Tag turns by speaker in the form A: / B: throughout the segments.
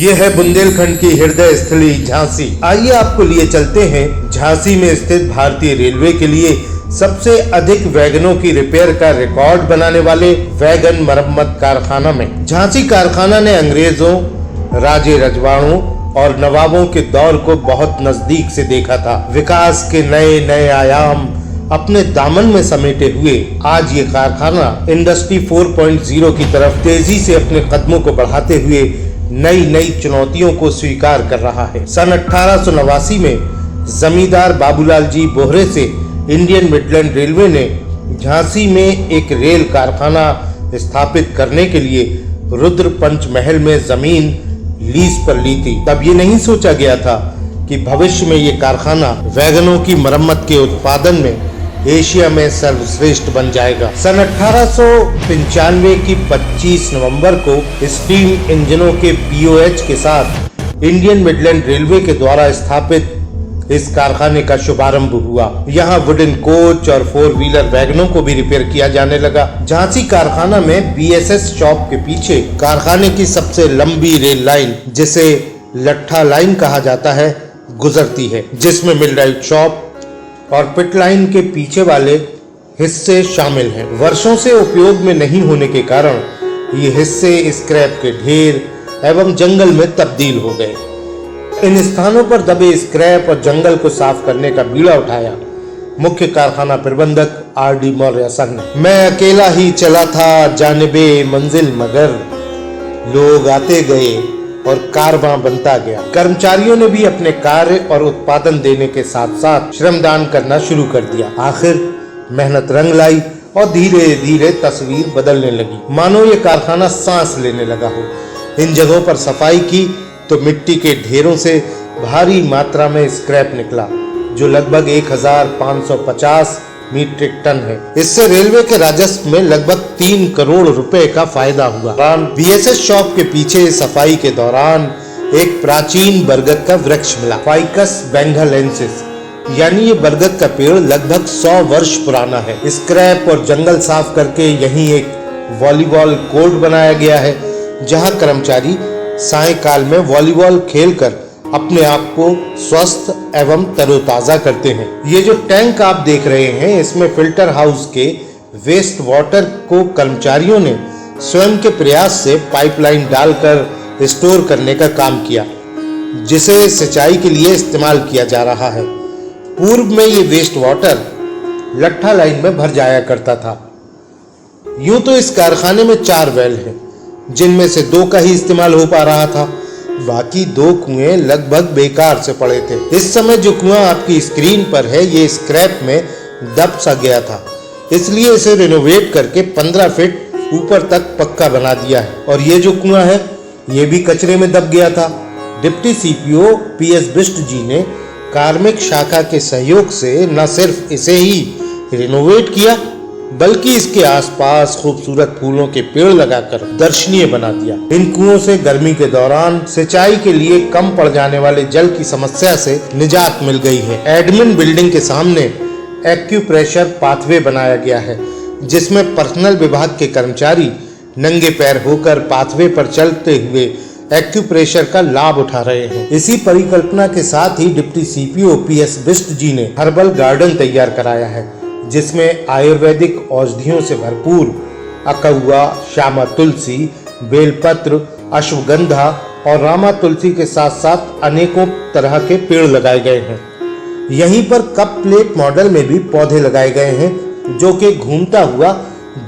A: ये है बुंदेलखंड की हृदय स्थली झांसी। आइए आपको लिए चलते हैं झांसी में स्थित भारतीय रेलवे के लिए सबसे अधिक वैगनों की रिपेयर का रिकॉर्ड बनाने वाले वैगन मरम्मत कारखाना में। झांसी कारखाना ने अंग्रेजों, राजे रजवाड़ों और नवाबों के दौर को बहुत नजदीक से देखा था। विकास के नए नए आयाम अपने दामन में समेटे हुए आज ये कारखाना इंडस्ट्री 4.0 की तरफ तेजी से अपने कदमों को बढ़ाते हुए नई नई चुनौतियों को स्वीकार कर रहा है। सन 1889 में जमींदार बाबूलाल जी बोहरे से इंडियन मिडलैंड रेलवे ने झांसी में एक रेल कारखाना स्थापित करने के लिए रुद्र पंच महल में जमीन लीज पर ली थी। तब ये नहीं सोचा गया था कि भविष्य में ये कारखाना वैगनों की मरम्मत के उत्पादन में एशिया में सर्वश्रेष्ठ बन जाएगा। सन 1895 की 25 नवंबर को स्टीम इंजनों के BOH के साथ इंडियन मिडलैंड रेलवे के द्वारा स्थापित इस कारखाने का शुभारंभ हुआ। यहाँ वुडन कोच और 4 व्हीलर वैगनों को भी रिपेयर किया जाने लगा। झांसी कारखाना में BSS शॉप के पीछे कारखाने की सबसे लंबी रेल लाइन, जिसे लट्ठा लाइन कहा जाता है, गुजरती है, जिसमें मिलराइट शॉप और पिट लाइन के पीछे वाले हिस्से शामिल हैं। वर्षों से उपयोग में नहीं होने के कारण ये हिस्से स्क्रैप के ढेर एवं जंगल में तब्दील हो गए। इन स्थानों पर दबे स्क्रैप और जंगल को साफ करने का बीड़ा उठाया मुख्य कारखाना प्रबंधक RD मौर्य सर ने। मैं अकेला ही चला था जानिबे मंजिल, मगर लोग आते गए और कारवां बनता गया। कर्मचारियों ने भी अपने कार्य और उत्पादन देने के साथ साथ श्रमदान करना शुरू कर दिया। आखिर मेहनत रंग लाई और धीरे धीरे तस्वीर बदलने लगी, मानो ये कारखाना सांस लेने लगा हो। इन जगहों पर सफाई की तो मिट्टी के ढेरों से भारी मात्रा में स्क्रैप निकला, जो लगभग 1550 मीट्रिक टन है। इससे रेलवे के राजस्व में लगभग 3 करोड़ रुपए का फायदा हुआ। BSS शॉप के पीछे सफाई के दौरान एक प्राचीन बरगद का वृक्ष मिला, फाइकस बेंगालेंसिस, यानी ये बरगद का पेड़ लगभग 100 वर्ष पुराना है। स्क्रैप और जंगल साफ करके यहीं एक वॉलीबॉल कोर्ट बनाया गया है, जहां कर्मचारी सायंकाल में वॉलीबॉल खेलकर अपने आप को स्वस्थ एवं तरोताजा करते हैं। ये जो टैंक आप देख रहे हैं, इसमें फिल्टर हाउस के वेस्ट वाटर को कर्मचारियों ने स्वयं के प्रयास से पाइपलाइन डालकर स्टोर करने का काम किया, जिसे सिंचाई के लिए इस्तेमाल किया जा रहा है। पूर्व में ये वेस्ट वाटर लट्ठा लाइन में भर जाया करता था। यूं तो इस कारखाने में 4 वेल हैं, जिनमें से 2 का ही इस्तेमाल हो पा रहा था। बाकी 2 कुएं लगभग बेकार से पड़े थे। इस समय जो कुआं आपकी स्क्रीन पर है, ये स्क्रैप में दब सा गया था, इसलिए इसे रिनोवेट करके 15 फीट ऊपर तक पक्का बना दिया है। और ये जो कुआं है, ये भी कचरे में दब गया था। डिप्टी CPO PS बिष्ट जी ने कार्मिक शाखा के सहयोग से न सिर्फ इसे ही रिनोवेट किया, बल्कि इसके आसपास खूबसूरत फूलों के पेड़ लगाकर दर्शनीय बना दिया। इन कुओं से गर्मी के दौरान सिंचाई के लिए कम पड़ जाने वाले जल की समस्या से निजात मिल गई है। एडमिन बिल्डिंग के सामने एक्यूप्रेशर पाथवे बनाया गया है, जिसमें पर्सनल विभाग के कर्मचारी नंगे पैर होकर पाथवे पर चलते हुए एक्यूप्रेशर का लाभ उठा रहे हैं। इसी परिकल्पना के साथ ही डिप्टी CPO PS बिष्ट जी ने हर्बल गार्डन तैयार कराया है, जिसमें आयुर्वेदिक औषधियों से भरपूर अकहुआ, श्यामा तुलसी, बेलपत्र, अश्वगंधा और रामा तुलसी के साथ साथ अनेकों तरह के पेड़ लगाए गए हैं। यहीं पर कप प्लेट मॉडल में भी पौधे लगाए गए हैं, जो कि घूमता हुआ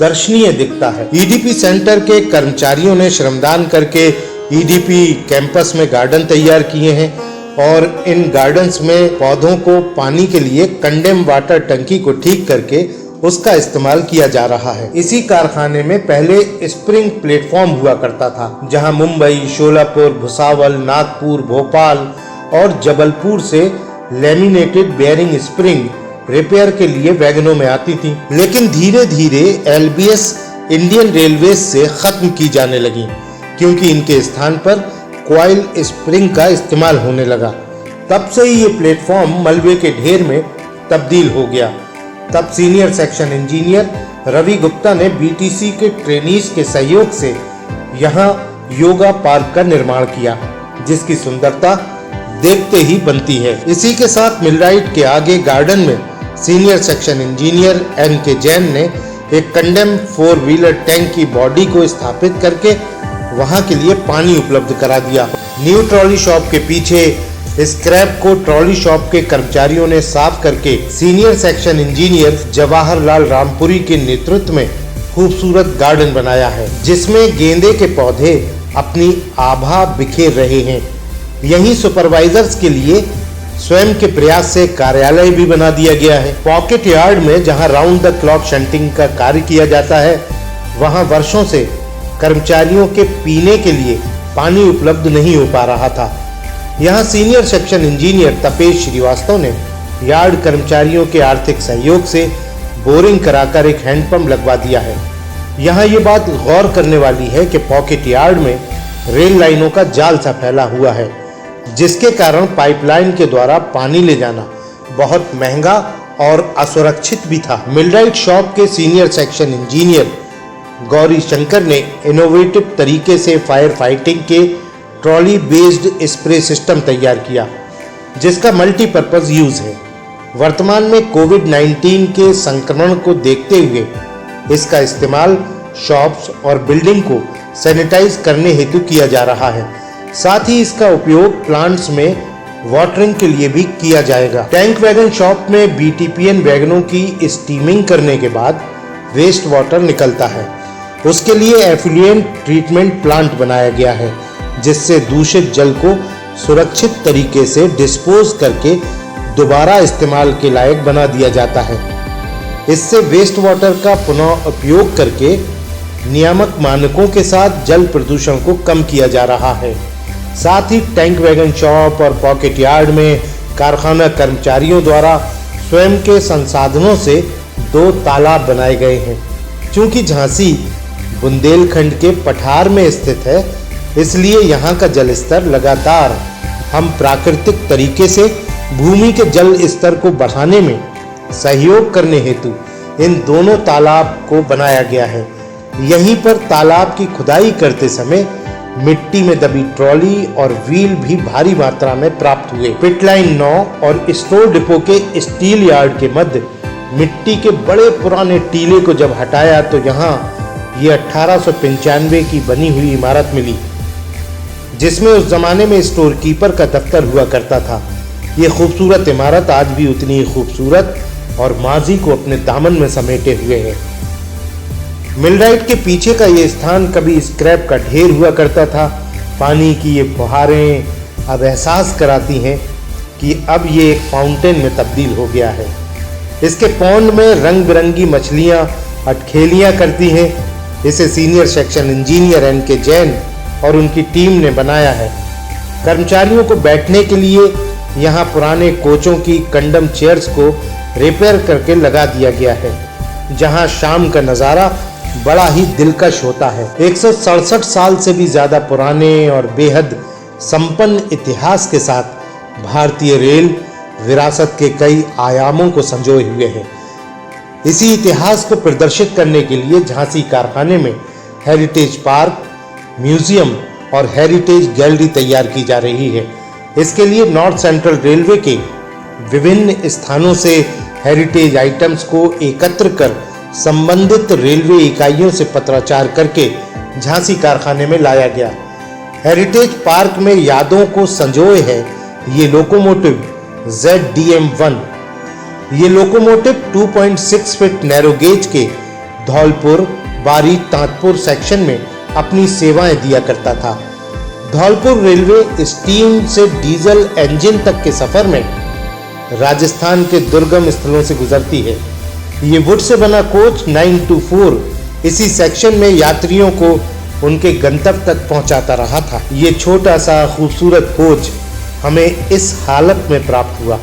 A: दर्शनीय दिखता है। EDP सेंटर के कर्मचारियों ने श्रमदान करके EDP कैंपस में गार्डन तैयार किए हैं और इन गार्डन्स में पौधों को पानी के लिए कंडेम वाटर टंकी को ठीक करके उसका इस्तेमाल किया जा रहा है। इसी कारखाने में पहले स्प्रिंग प्लेटफॉर्म हुआ करता था, जहां मुंबई, शोलापुर, भुसावल, नागपुर, भोपाल और जबलपुर से लैमिनेटेड बेयरिंग स्प्रिंग रिपेयर के लिए वैगनों में आती थी। लेकिन धीरे धीरे LBS इंडियन रेलवे से खत्म की जाने लगी, क्योंकि इनके स्थान पर कॉइल स्प्रिंग का इस्तेमाल होने लगा। तब से ही ये प्लेटफॉर्म मलबे के ढेर में तब्दील हो गया। तब senior section engineer Ravi Gupta ने BTC के ट्रेनीज के सहयोग से यहाँ योगा पार्क का निर्माण किया। जिसकी सुंदरता देखते ही बनती है। इसी के साथ मिलराइट के आगे गार्डन में senior section engineer NK Jain ने एक कंडेम 4-व्हीलर टैंक की बॉडी को स्थापित करके वहां के लिए पानी उपलब्ध करा दिया। न्यू ट्रॉली शॉप के पीछे स्क्रैप को ट्रॉली शॉप के कर्मचारियों ने साफ करके सीनियर सेक्शन इंजीनियर जवाहरलाल रामपुरी के नेतृत्व में खूबसूरत गार्डन बनाया है, जिसमें गेंदे के पौधे अपनी आभा बिखेर रहे हैं। यहीं सुपरवाइजर्स के लिए स्वयं के प्रयास से कार्यालय भी बना दिया गया है। पॉकेट यार्ड में जहां राउंड द क्लॉक शंटिंग का कार्य किया जाता है, वहां वर्षों से कर्मचारियों के पीने के लिए पानी उपलब्ध नहीं हो पा रहा था। यहां senior section engineer Tapesh Srivastava ने यार्ड कर्मचारियों के आर्थिक सहयोग से बोरिंग कराकर एक हैंडपंप लगवा दिया है। यहाँ ये बात गौर करने वाली है कि पॉकेट यार्ड में रेल लाइनों का जाल सा फैला हुआ है, जिसके कारण पाइपलाइन के द्वारा पानी ले जाना बहुत महंगा और असुरक्षित भी था। मिलराइट शॉप के senior section engineer Gauri Shankar ने इनोवेटिव तरीके से फायर फाइटिंग के ट्रॉली बेस्ड स्प्रे सिस्टम तैयार किया, जिसका मल्टीपर्पज यूज है। वर्तमान में कोविड-19 के संक्रमण को देखते हुए इसका इस्तेमाल शॉप्स और बिल्डिंग को सैनिटाइज करने हेतु किया जा रहा है। साथ ही इसका उपयोग प्लांट्स में वाटरिंग के लिए भी किया जाएगा। टैंक वैगन शॉप में BTPN वैगनों की स्टीमिंग करने के बाद वेस्ट वाटर निकलता है। उसके लिए एफ्लुएंट ट्रीटमेंट प्लांट बनाया गया है, जिससे दूषित जल को सुरक्षित तरीके से डिस्पोज करके दोबारा इस्तेमाल के लायक बना दिया जाता है। इससे वेस्ट वाटर का पुनः उपयोग करके नियामक मानकों के साथ जल प्रदूषण को कम किया जा रहा है। साथ ही टैंक वैगन शॉप और पॉकेट यार्ड में कारखाना कर्मचारियों द्वारा स्वयं के संसाधनों से 2 तालाब बनाए गए हैं। चूंकि झांसी बुंदेलखंड के पठार में स्थित है, इसलिए यहाँ का जल स्तर लगातार हम प्राकृतिक तरीके से भूमि के जल स्तर को बढ़ाने में सहयोग करने हेतु इन दोनों तालाब को बनाया गया है। यहीं पर तालाब की खुदाई करते समय मिट्टी में दबी ट्रॉली और व्हील भी भारी मात्रा में प्राप्त हुए। पिटलाइन 9 और स्टोर डिपो के स्टील यार्ड के मध्य मिट्टी के बड़े पुराने टीले को जब हटाया तो यहाँ ये 1895 की बनी हुई इमारत मिली, जिसमें उस जमाने में स्टोर कीपर का दफ्तर हुआ करता था। ये खूबसूरत इमारत आज भी उतनी ही खूबसूरत और माजी को अपने दामन में समेटे हुए है। मिलराइट के पीछे का ये स्थान कभी स्क्रैप का ढेर हुआ करता था। पानी की ये फुहारें अब एहसास कराती हैं कि अब ये एक फाउंटेन में तब्दील हो गया है। इसके पौंड में रंग बिरंगी मछलियाँ अटखेलियाँ करती हैं। इसे senior section engineer NK Jain और उनकी टीम ने बनाया है। कर्मचारियों को बैठने के लिए यहाँ पुराने कोचों की कंडम चेयर्स को रिपेयर करके लगा दिया गया है, जहाँ शाम का नज़ारा बड़ा ही दिलकश होता है। 167 साल से भी ज़्यादा पुराने और बेहद संपन्न इतिहास के साथ भारतीय रेल विरासत के कई आयामों को संजोए हुए है। इसी इतिहास को प्रदर्शित करने के लिए झांसी कारखाने में हेरिटेज पार्क, म्यूजियम और हेरिटेज गैलरी तैयार की जा रही है। इसके लिए नॉर्थ सेंट्रल रेलवे के विभिन्न स्थानों से हेरिटेज आइटम्स को एकत्र कर संबंधित रेलवे इकाइयों से पत्राचार करके झांसी कारखाने में लाया गया। हेरिटेज पार्क में यादों को संजोए है ये लोकोमोटिव ZDM-1। ये लोकोमोटिव 2.6 फीट नैरो गेज के धौलपुर बारी तांतपुर सेक्शन में अपनी सेवाएं दिया करता था। धौलपुर रेलवे स्टीम से डीजल इंजन तक के सफर में राजस्थान के दुर्गम स्थलों से गुजरती है। ये वुड से बना कोच 924 इसी सेक्शन में यात्रियों को उनके गंतव्य तक पहुंचाता रहा था। ये छोटा सा खूबसूरत कोच हमें इस हालत में प्राप्त हुआ।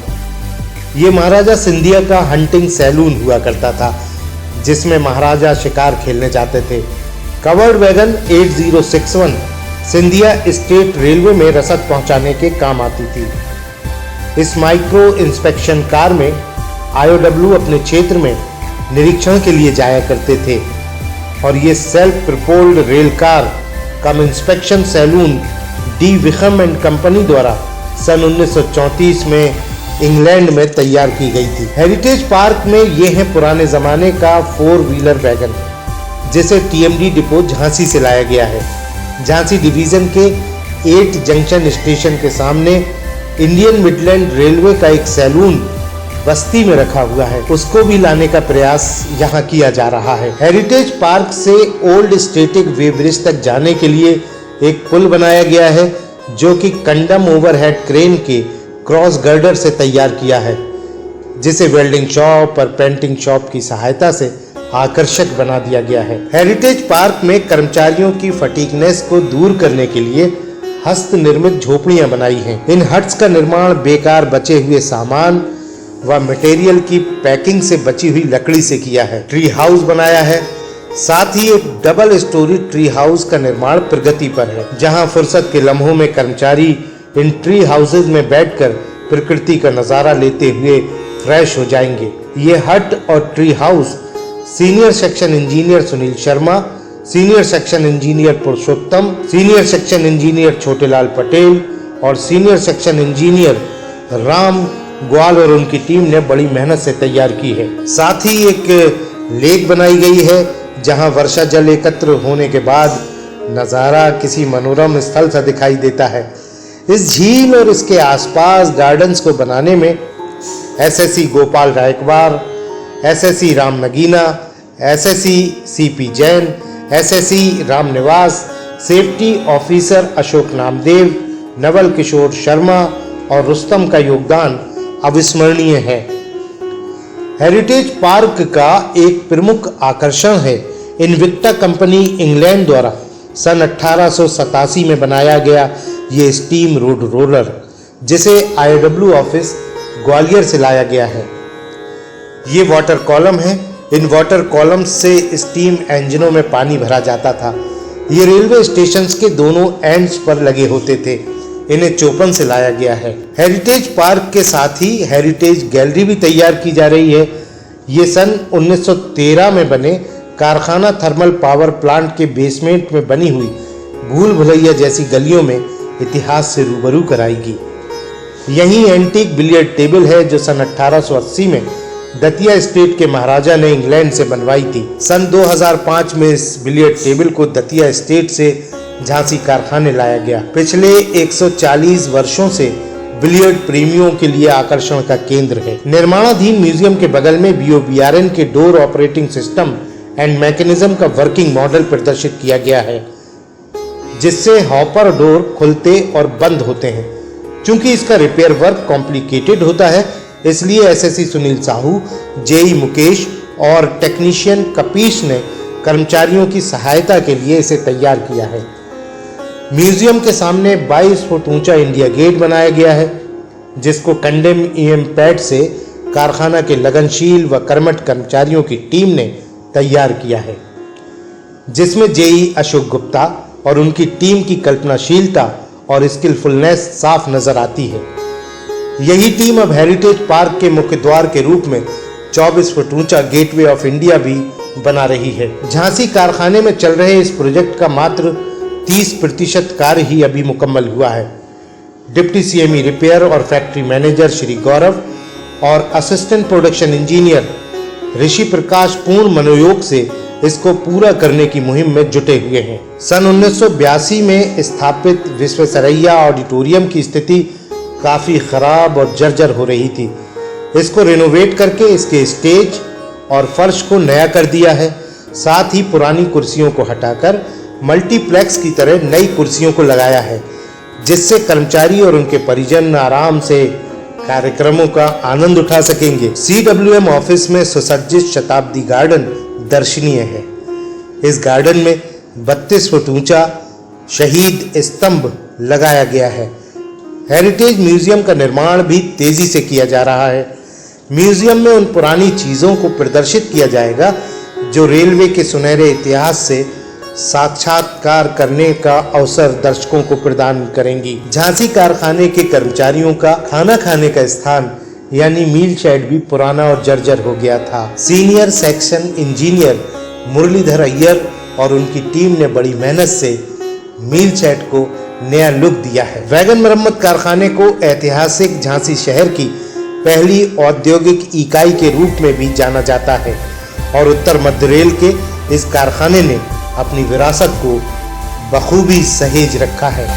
A: ये महाराजा सिंधिया का हंटिंग सैलून हुआ करता था, जिसमें महाराजा शिकार खेलने जाते थे। Covered wagon 8061 Scindia state railway में रसद पहुंचाने के काम आती थी। इस माइक्रो इंस्पेक्शन कार में IOW अपने क्षेत्र में निरीक्षण के लिए जाया करते थे और ये self propelled rail car cum inspection saloon D Wickham and company द्वारा सन 1934 में इंग्लैंड में तैयार की गई थी। हेरिटेज पार्क में ये है पुराने जमाने का 4 व्हीलर वैगन, जिसे टीएमडी डिपो झांसी से लाया गया है। झांसी डिवीजन के 8 जंक्शन स्टेशन के सामने इंडियन मिडलैंड रेलवे का एक सैलून बस्ती में रखा हुआ है, उसको भी लाने का प्रयास यहाँ किया जा रहा है। हेरिटेज पार्क से ओल्ड स्टेटिक वे ब्रिज तक जाने के लिए एक पुल बनाया गया है, जो कि कंडम ओवरहेड क्रेन के क्रॉस गर्डर से तैयार किया है, जिसे वेल्डिंग शॉप और पेंटिंग शॉप की सहायता से आकर्षक बना दिया गया है। हेरिटेज पार्क में कर्मचारियों की फटीगनेस को दूर करने के लिए हस्त निर्मित झोपड़ियां बनाई हैं। इन हट्स का निर्माण बेकार बचे हुए सामान व मटेरियल की पैकिंग से बची हुई लकड़ी से किया है। ट्री हाउस बनाया है, साथ ही एक डबल स्टोरी ट्री हाउस का निर्माण प्रगति पर है, जहां फुर्सत के लम्हों में कर्मचारी इन ट्री हाउसेज में बैठकर प्रकृति का नजारा लेते हुए फ्रेश हो जाएंगे। ये हट और tree house senior section engineer Sunil Sharma, senior section engineer Purushottam, senior section engineer Chhotelal Patel और सीनियर सेक्शन इंजीनियर राम ग्वाल और उनकी टीम ने बड़ी मेहनत से तैयार की है। साथ ही एक लेक बनाई गई है, जहां वर्षा जल एकत्र होने के बाद नज़ारा किसी मनोरम स्थल सा दिखाई देता है। इस झील और इसके आसपास गार्डन्स को बनाने में SSC Gopal Raikwar, SSC Ram Nagina, SSC CP Jain, SSC Ram Niwas, safety officer Ashok Namdev, Naval Kishore Sharma और रुस्तम का योगदान अविस्मरणीय है। हेरिटेज पार्क का एक प्रमुख आकर्षण है इनविक्टा कंपनी इंग्लैंड द्वारा सन 1887 में बनाया गया ये स्टीम रोड रोलर, जिसे आईडब्ल्यू ऑफिस ग्वालियर से लाया गया है। ये वाटर कॉलम है। इन वाटर कॉलम्स से स्टीम इंजनों में पानी भरा जाता था। ये रेलवे स्टेशंस के दोनों एंड्स पर लगे होते थे। इन्हें चोपन से लाया गया है। हेरिटेज पार्क के साथ ही हेरिटेज गैलरी भी तैयार की जा रही है। ये सन 1913 में बने कारखाना थर्मल पावर प्लांट के बेसमेंट में बनी हुई भूल भुलैया जैसी गलियों में इतिहास से रूबरू कराएगी। यहीं एंटीक बिलियर्ड टेबल है, जो सन 1880 में दतिया स्टेट के महाराजा ने इंग्लैंड से बनवाई थी। सन 2005 में इस बिलियर्ड टेबल को दतिया स्टेट से झांसी कारखाने लाया गया। पिछले 140 वर्षों से बिलियर्ड प्रेमियों के लिए आकर्षण का केंद्र है। निर्माणाधीन म्यूजियम के बगल में BOBRN के door operating system and mechanism का वर्किंग मॉडल प्रदर्शित किया गया है, जिससे हॉपर डोर खुलते और बंद होते हैं। चूंकि इसका रिपेयर वर्क कॉम्प्लिकेटेड होता है, इसलिए एसएससी सुनील साहू, जेई मुकेश और टेक्नीशियन कपीश ने कर्मचारियों की सहायता के लिए इसे तैयार किया है। म्यूजियम के सामने 22 फुट ऊंचा इंडिया गेट बनाया गया है, जिसको कंडेम EM पैड से कारखाना के लगनशील व कर्मठ कर्मचारियों की टीम ने तैयार किया है, जिसमें जेई अशोक गुप्ता और उनकी टीम की कल्पनाशीलता और स्किलफुलनेस साफ नजर आती है। यही टीम अब हेरिटेज पार्क के मुख्य द्वार के रूप में 24 फुट ऊंचा गेटवे ऑफ इंडिया भी बना रही है। झांसी कारखाने में चल रहे इस प्रोजेक्ट का मात्र 30% कार्य ही अभी मुकम्मल हुआ है। डिप्टी CME रिपेयर और फैक्ट्री मैनेजर श्री गौरव और असिस्टेंट प्रोडक्शन इंजीनियर ऋषि प्रकाश पूर्ण मनोयोग से इसको पूरा करने की मुहिम में जुटे हुए हैं। सन 1982 में स्थापित विश्वेश्वरैया ऑडिटोरियम की स्थिति काफी खराब और जर्जर हो रही थी। इसको रिनोवेट करके इसके स्टेज और फर्श को नया कर दिया है। साथ ही पुरानी कुर्सियों को हटाकर मल्टीप्लेक्स की तरह नई कुर्सियों को लगाया है, जिससे कर्मचारी और उनके परिजन आराम से कार्यक्रमों का आनंद उठा सकेंगे। CWM ऑफिस में सुसज्जित शताब्दी गार्डन दर्शनीय है। इस गार्डन में 32 फुट ऊंचा शहीद स्तंभ लगाया गया है। हेरिटेज म्यूजियम का निर्माण भी तेजी से किया जा रहा है। म्यूजियम में उन पुरानी चीजों को प्रदर्शित किया जाएगा जो रेलवे के सुनहरे इतिहास से साक्षात्कार करने का अवसर दर्शकों को प्रदान करेंगी। झांसी कारखाने के कर्मचारियों का खाना खाने का स्थान यानी मील शेड भी पुराना और जर्जर हो गया था। Senior section engineer Muralidhar Iyer और उनकी टीम ने बड़ी मेहनत से मील शेड को नया लुक दिया है। वैगन मरम्मत कारखाने को ऐतिहासिक झांसी शहर की पहली औद्योगिक इकाई के रूप में भी जाना जाता है और उत्तर मध्य रेल के इस कारखाने ने अपनी विरासत को बखूबी सहेज रखा है।